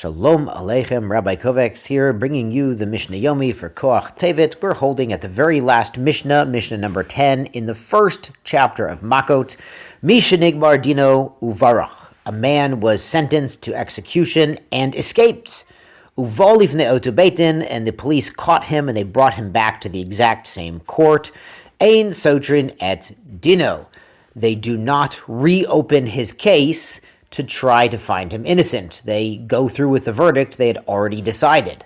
Shalom Aleichem, Rabbi Kovacs here, bringing you the Mishnah Yomi for Koach Tevet. We're holding at the very last Mishnah, Mishnah number 10, in the first chapter of Makkot. Misha Nigmar Dino Uvarach. A man was sentenced to execution and escaped. Uvalifne Otubeitin, and the police caught him and they brought him back to the exact same court. Ein Sotrin et Dino. They do not reopen his case to try to find him innocent. They go through with the verdict they had already decided.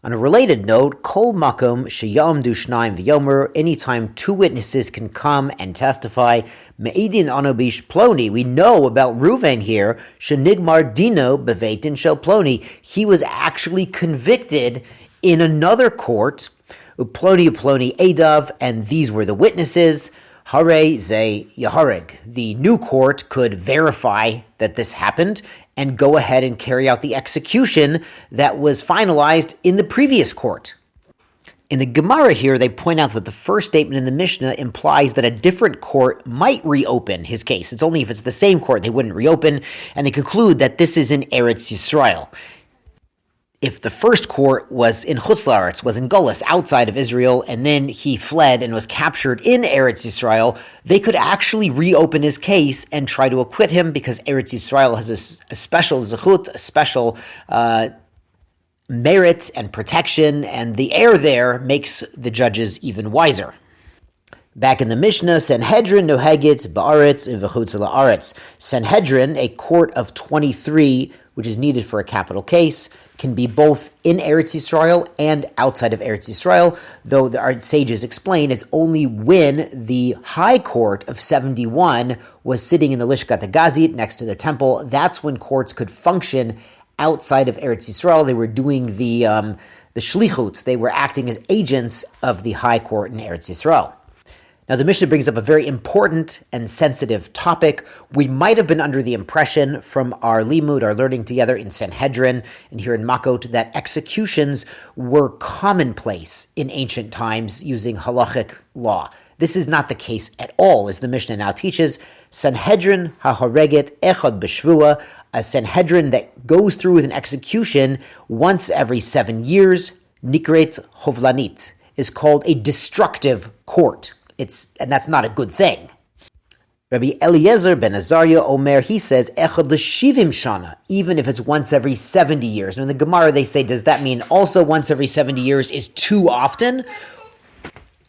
On a related note, Kol Makom Sheyamdu Shnaim V'Yomer, anytime two witnesses can come and testify, Me'idin Anobish Ploni, we know about Reuven here, Shenigmar Dino Beveitin Shel Ploni, he was actually convicted in another court, Uploni Edav, and these were the witnesses. Hare ze Yahareg. The new court could verify that this happened and go ahead and carry out the execution that was finalized in the previous court. In the Gemara here, they point out that the first statement in the Mishnah implies that a different court might reopen his case. It's only if it's the same court they wouldn't reopen, and they conclude that this is in Eretz Yisrael. If the first court was in Chutz La'aretz, was in Golis, outside of Israel, and then he fled and was captured in Eretz Yisrael, they could actually reopen his case and try to acquit him because Eretz Yisrael has a special zechut, a special merit and protection, and the air there makes the judges even wiser. Back in the Mishnah, Sanhedrin nohegit ba'aretz v'chutz la'aretz. Sanhedrin, a court of 23, which is needed for a capital case, can be both in Eretz Yisrael and outside of Eretz Yisrael, though our sages explain it's only when the high court of 71 was sitting in the Lishkat HaGazit next to the temple, that's when courts could function outside of Eretz Yisrael. They were doing the shlichut, they were acting as agents of the high court in Eretz Yisrael. Now, the Mishnah brings up a very important and sensitive topic. We might have been under the impression from our limud, our learning together in Sanhedrin and here in Makkot, that executions were commonplace in ancient times using halachic law. This is not the case at all, as the Mishnah now teaches. Sanhedrin hahoreget echad b'shvua, a Sanhedrin that goes through with an execution once every 7 years, nikret hovlanit, is called a destructive court. And that's not a good thing. Rabbi Eliezer ben Azariah Omer, he says, Echad l'shivim shana, even if it's once every 70 years. And in the Gemara they say, does that mean also once every 70 years is too often?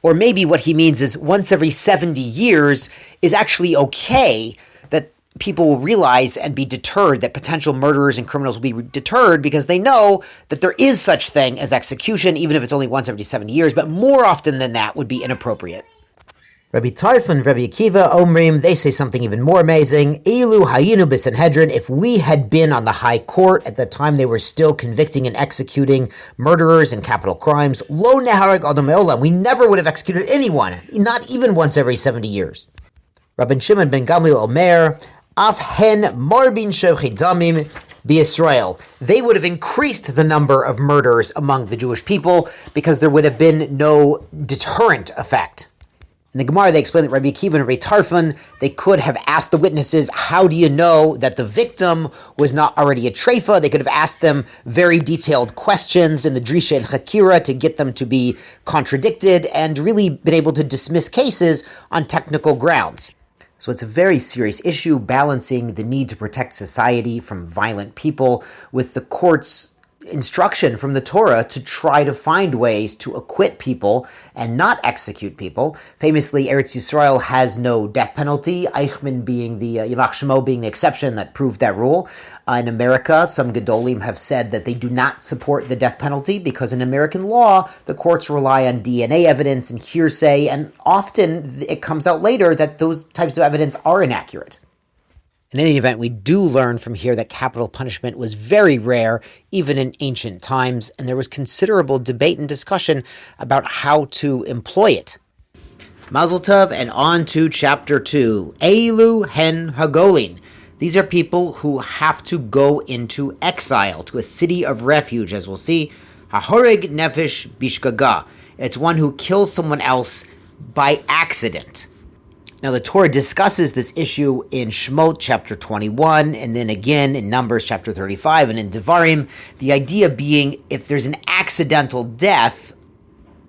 Or maybe what he means is once every 70 years is actually okay, that people will realize and be deterred, that potential murderers and criminals will be deterred because they know that there is such thing as execution, even if it's only once every 70 years, but more often than that would be inappropriate. Rabbi Tarfon, Rabbi Akiva, Omrim, they say something even more amazing. Ilu hayinu b'Sanhedrin, if we had been on the high court at the time they were still convicting and executing murderers and capital crimes, lo nehareg adam me'olam, we never would have executed anyone, not even once every 70 years. Rabbi Shimon ben Gamliel Omer, af hen marbin shochi damim b'Yisrael. They would have increased the number of murders among the Jewish people because there would have been no deterrent effect. In the Gemara, they explain that Rabbi Akiva and Rabbi Tarfon, they could have asked the witnesses, how do you know that the victim was not already a treifa? They could have asked them very detailed questions in the Drisha and Chakira to get them to be contradicted and really been able to dismiss cases on technical grounds. So it's a very serious issue, balancing the need to protect society from violent people with the court's instruction from the Torah to try to find ways to acquit people and not execute people. Famously, Eretz Yisrael has no death penalty, Eichmann being the Yamach Shemo being the exception that proved that rule. In America, some Gedolim have said that they do not support the death penalty because in American law, the courts rely on DNA evidence and hearsay, and often it comes out later that those types of evidence are inaccurate. In any event, we do learn from here that capital punishment was very rare, even in ancient times, and there was considerable debate and discussion about how to employ it. Mazel Tov, and on to Chapter 2. Eilu hen hagolin. These are people who have to go into exile, to a city of refuge, as we'll see. Hahoreg nefesh bishgaga. It's one who kills someone else by accident. Now, the Torah discusses this issue in Shemot chapter 21, and then again in Numbers chapter 35, and in Devarim. The idea being, if there's an accidental death,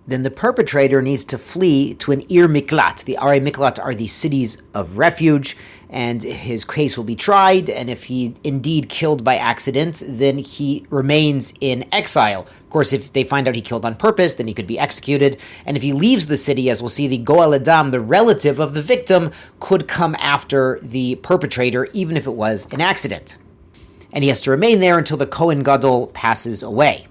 then the perpetrator needs to flee to an Ir Miklat. The Arei Miklat are the cities of refuge, and his case will be tried, and if he indeed killed by accident, then he remains in exile. Of course, if they find out he killed on purpose, then he could be executed, and if he leaves the city, as we'll see, the Goel Adam, the relative of the victim, could come after the perpetrator, even if it was an accident. And he has to remain there until the Kohen Gadol passes away.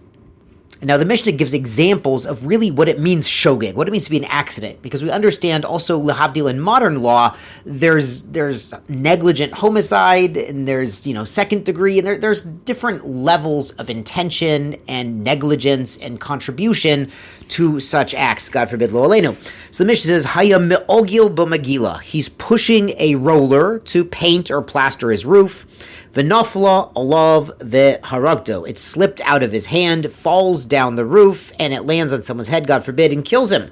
Now, the Mishnah gives examples of really what it means shogeg, what it means to be an accident, because we understand also, lehavdil, in modern law, there's negligent homicide, and there's, second degree, and there's different levels of intention and negligence and contribution to such acts, God forbid, lo aleinu. So the Mishnah says, Haya me'ogil b'magila. He's pushing a roller to paint or plaster his roof. V'nafla alav veharagdo. It slipped out of his hand, falls down the roof, and it lands on someone's head, God forbid, and kills him.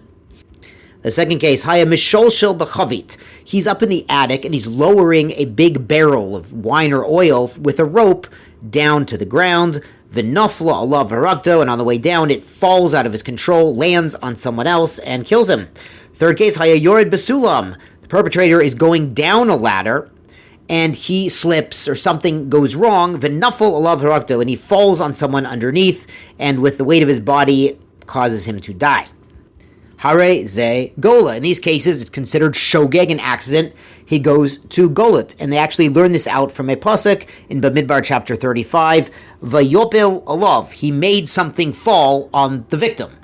The second case, Haya misholshel b'chavit. He's up in the attic, and he's lowering a big barrel of wine or oil with a rope down to the ground. V'nafla alav veharagdo, and on the way down, it falls out of his control, lands on someone else, and kills him. Third case, Haya yored b'sulam. The perpetrator is going down a ladder, and he slips or something goes wrong, v'nafal alav harakto, and he falls on someone underneath, and with the weight of his body, causes him to die. Hare ze gola. In these cases, it's considered shogeg, an accident. He goes to golut, and they actually learn this out from a pasuk in Bamidbar chapter 35. Vayopil alav. He made something fall on the victim.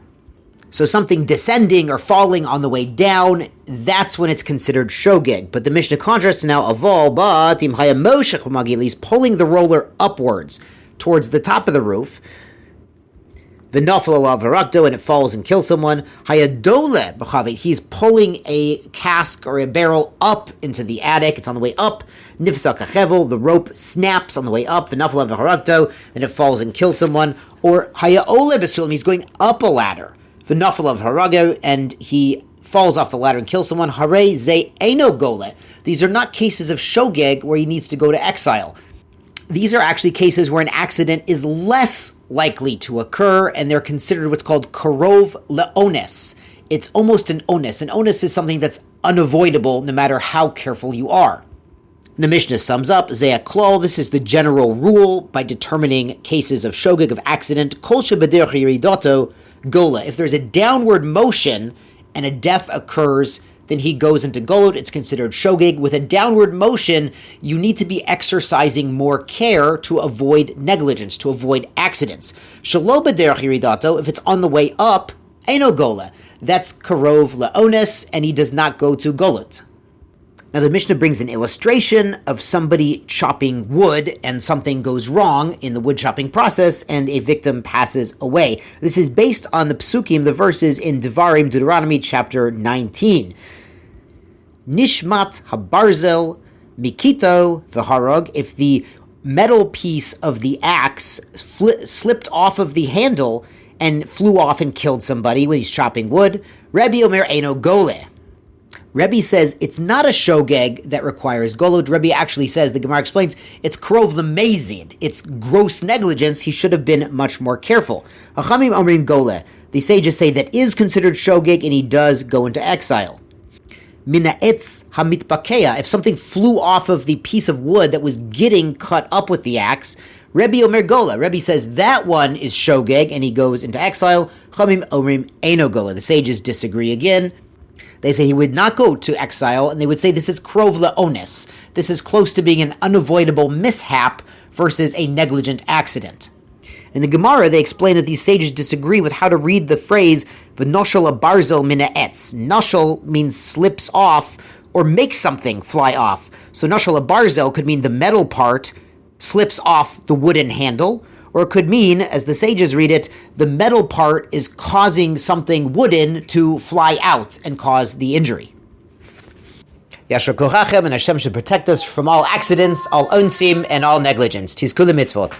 So something descending or falling on the way down, that's when it's considered shogeg. But the Mishnah contrasts now, aval, but im haya moshech b'magil, he's pulling the roller upwards towards the top of the roof. V'nafal alav harakto, and it falls and kills someone. Haya dole b'chavit, he's pulling a cask or a barrel up into the attic. It's on the way up. Nifsa kachevel, the rope snaps on the way up. V'nafal alav harakto, and it falls and kills someone. Or haya ole b'sulam, he's going up a ladder. The nafal of harago, and he falls off the ladder and kills someone. Hare ze eno gole. These are not cases of shogeg where he needs to go to exile. These are actually cases where an accident is less likely to occur, and they're considered what's called karov leones. It's almost an onus. An onus is something that's unavoidable no matter how careful you are. The Mishnah sums up, Zeh klal, this is the general rule by determining cases of shogeg, of accident. Kol shebederech yiridato gola. If there's a downward motion and a death occurs, then he goes into golut. It's considered shogeg. With a downward motion, you need to be exercising more care to avoid negligence, to avoid accidents. Shelo b'derech yiridato, if it's on the way up, eno gola. That's karov leones, and he does not go to golut. Now, the Mishnah brings an illustration of somebody chopping wood, and something goes wrong in the wood chopping process, and a victim passes away. This is based on the psukim, the verses in Devarim, Deuteronomy chapter 19. Nishmat habarzel mikito v'harog. If the metal piece of the axe slipped off of the handle and flew off and killed somebody when he's chopping wood, Rebbe Omer eno gole. Rebbe says it's not a shogeg that requires golod. Rebbe actually says, the Gemara explains, it's krov lemezid. It's gross negligence. He should have been much more careful. Hachamim omrim gole. The sages say that is considered shogeg, and he does go into exile. Mina etz hamitbakeya. If something flew off of the piece of wood that was getting cut up with the axe, Rebbe Omer gola. Rebbe says that one is shogeg, and he goes into exile. Hachamim omrim eno gola. The sages disagree again. They say he would not go to exile, and they would say this is krov leones. This is close to being an unavoidable mishap versus a negligent accident. In the Gemara, they explain that these sages disagree with how to read the phrase v'noshel barzel mina etz. Noshel means slips off or makes something fly off. So noshel barzel could mean the metal part slips off the wooden handle, or it could mean, as the sages read it, the metal part is causing something wooden to fly out and cause the injury. Yashar Kochachem, and Hashem should protect us from all accidents, all onsim, and all negligence. Tizkula mitzvot.